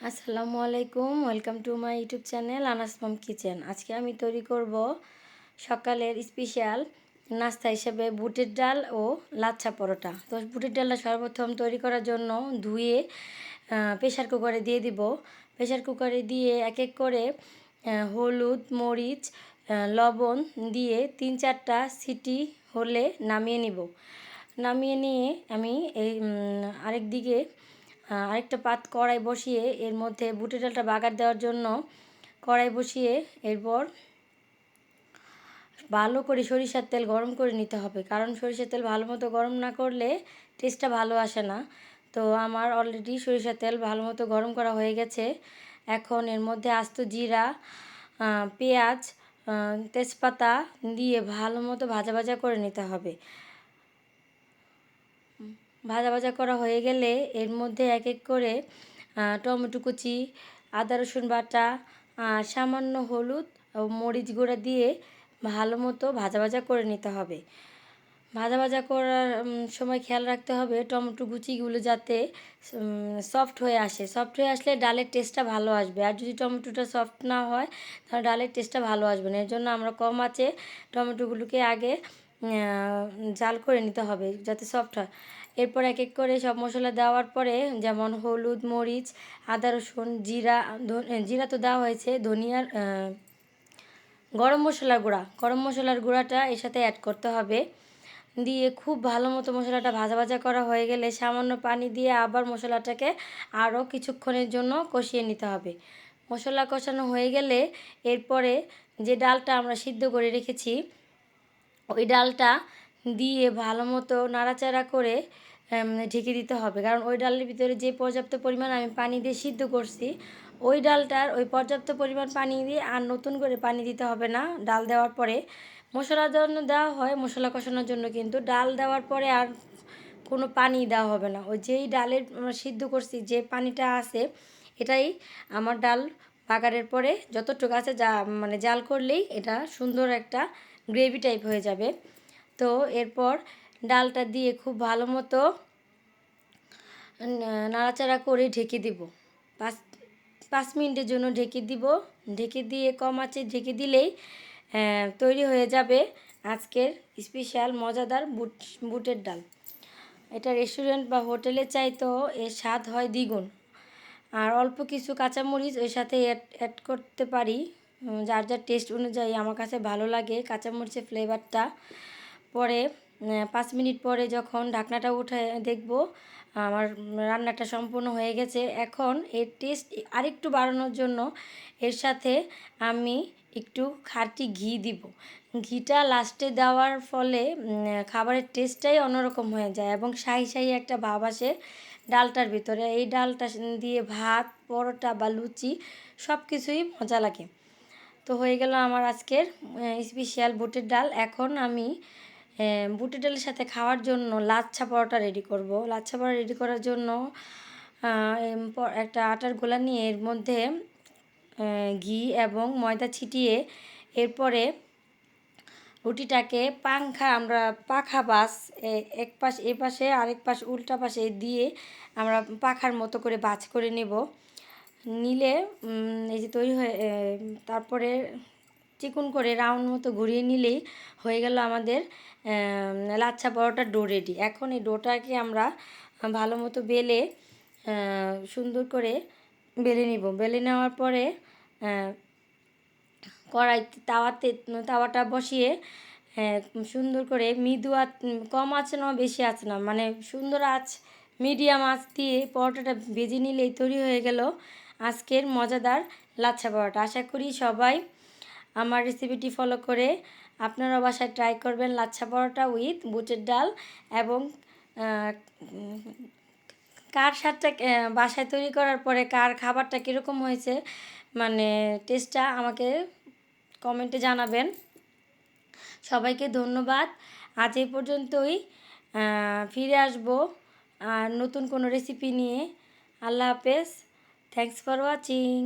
আসসালামু আলাইকুম, welcome to my YouTube channel Anas Mom Kitchen. আজকে আমি তৈরি করব সকালের স্পেশাল নাস্তা হিসেবে বুটের ডাল ও লাচ্ছা পরোটা। তো বুটের ডালটা সর্বপ্রথম তৈরি করার জন্য ধুয়ে প্রেশার কুকারে দিয়ে দিব। প্রেশার কুকারে দিয়ে এক এক করে হলুদ, মরিচ, লবণ দিয়ে 3-4টা সিটি হলে নামিয়ে নিব। নামিয়ে নিয়ে আমি এই আরেক দিকে আরেকটা কড়াই বসিয়ে এর মধ্যে বুটের ডালটা বাগার দেওয়ার জন্য কড়াই বসিয়ে এরপর ভালো করে সরিষার তেল গরম করে নিতে হবে, কারণ সরিষার তেল ভালো মতো গরম না করলে টেস্টটা ভালো আসে না। তো আমার অলরেডি সরিষার তেল ভালো মতো গরম করা হয়ে গেছে। এখন এর মধ্যে আস্ত জিরা, পেঁয়াজ, তেজপাতা দিয়ে ভালো মতো ভাজা ভাজা করে নিতে হবে। ভাজা ভাজা করা হয়ে গেলে এর মধ্যে এক এক করে টমেটো কুচি, আদা রসুন বাটা, সামান্য হলুদ ও মরিচ গুঁড়া দিয়ে ভালো মতো ভাজা ভাজা করে নিতে হবে। ভাজা ভাজা করার সময় খেয়াল রাখতে হবে টমেটো কুচিগুলো যাতে সফট হয়ে আসে। সফট হয়ে আসলে ডালের টেস্টটা ভালো আসবে, আর যদি টমেটোটা সফট না হয় তাহলে ডালের টেস্টটা ভালো আসবে না। এর জন্য আমরা কম আঁচে টমেটোগুলোকে আগে জাল করে নিতে হবে যাতে সফট হয়। এরপর এক এক করে সব মশলা দেওয়ার পরে, যেমন হলুদ, মরিচ, আদা রসুন, জিরা, জিরা তো দেওয়া হয়েছে, ধনিয়ার গরম মশলার গুঁড়াটা এর সাথে অ্যাড করতে হবে। দিয়ে খুব ভালো মতো মশলাটা ভাজা ভাজা করা হয়ে গেলে সামান্য পানি দিয়ে আবার মশলাটাকে আরও কিছুক্ষণের জন্য কষিয়ে নিতে হবে। মশলা কষানো হয়ে গেলে এরপরে যে ডালটা আমরা সিদ্ধ করে রেখেছি ওই ডালটা দিয়ে ভালো মতো নাড়াচাড়া করে ঢেকে দিতে হবে, কারণ ওই ডালের ভিতরে যে পর্যাপ্ত পরিমাণ আমি পানি দিয়ে সিদ্ধ করছি ওই ডালটার ওই পর্যাপ্ত পরিমাণ পানি দিয়ে আর নতুন করে পানি দিতে হবে না। ডাল দেওয়ার পরে মশলার জন্য দেওয়া হয়, মশলা কষানোর জন্য, কিন্তু ডাল দেওয়ার পরে আর কোনো পানি দেওয়া হবে না। ওই যেই ডালের সিদ্ধ করছি যে পানিটা আছে এটাই আমার ডাল বাগারের পরে যতটুকু আছে জাল করলেই এটা সুন্দর একটা গ্রেভি টাইপ হয়ে যাবে। তো এরপর ডালটা দিয়ে খুব ভালো মতো নাড়াচাড়া করে ঢেকে দিব। 5 মিনিটের জন্য ঢেকে দিব। ঢেকে দিয়ে কম আঁচে ঢেকে দিলেই তৈরি হয়ে যাবে আজকের স্পেশাল মজাদার বুটের ডাল। এটা রেস্টুরেন্ট বা হোটেলে চাইতেও এর স্বাদ হয় দ্বিগুণ। আর অল্প কিছু কাঁচামরিচ ওই সাথে অ্যাড করতে পারি, যার যার টেস্ট অনুযায়ী। আমার কাছে ভালো লাগে কাঁচামরিচের ফ্লেভারটা। পরে 5 মিনিট পরে যখন ঢাকনাটা উঠে দেখব আমার রান্নাটা সম্পূর্ণ হয়ে গেছে। এখন এর টেস্ট আরেকটু বাড়ানোর জন্য এর সাথে আমি একটু খাঁটি ঘি দিব। ঘিটা লাস্টে দেওয়ার ফলে খাবারের টেস্টটাই অন্যরকম হয়ে যায় এবং শাহি শাহি একটা ভাব আসে ডালটার ভিতরে। এই ডালটা দিয়ে ভাত, পরোটা বা লুচি সব কিছুই মজা লাগে। তো হয়ে গেল আমার আজকের স্পেশাল বুটের ডাল। এখন আমি বুটের ডালের সাথে খাওয়ার জন্য লাচ্ছা পরোটা রেডি করব। লাচ্ছা পরোটা রেডি করার জন্য একটা আটার গোলা নিয়ে এর মধ্যে ঘি এবং ময়দা ছিটিয়ে এরপরে রুটিটাকে আমরা পাখা বাস এক পাশ এ পাশে আরেক পাশ উল্টা পাশে দিয়ে আমরা পাখার মতো করে বাজ করে নেব। নিলে এই যে তৈরি হয়ে তারপরে চিকন করে রাউন্ড মতো ঘুরিয়ে নিলেই হয়ে গেল আমাদের লাচ্ছা পরোটার ডো রেডি। এখন এই ডোটাকে আমরা ভালো মতো বেলে সুন্দর করে বেলে নিব। বেলে নেওয়ার পরে তাওয়াটা বসিয়ে সুন্দর করে মৃদু আঁচ, কম আঁচ না বেশি আঁচ না, মানে সুন্দর আঁচ, মিডিয়াম আঁচ দিয়ে পরোটাটা ভেজে নিলেই তৈরি হয়ে গেল আজকের মজাদার লাচ্ছা পরোটা। আশা করি সবাই আমার রেসিপিটি ফলো করে আপনারা বাসায় ট্রাই করবেন লাচ্ছা পরোটা উইথ বুটের ডাল। এবং কার স্বাদটা বাসায় তৈরি করার পরে কার খাবারটা কীরকম হয়েছে, মানে টেস্টটা আমাকে কমেন্টে জানাবেন। সবাইকে ধন্যবাদ। আজ এই পর্যন্তই। ফিরে আসব আর নতুন কোনো রেসিপি নিয়ে। আল্লাহ হাফেজ। Thanks for watching.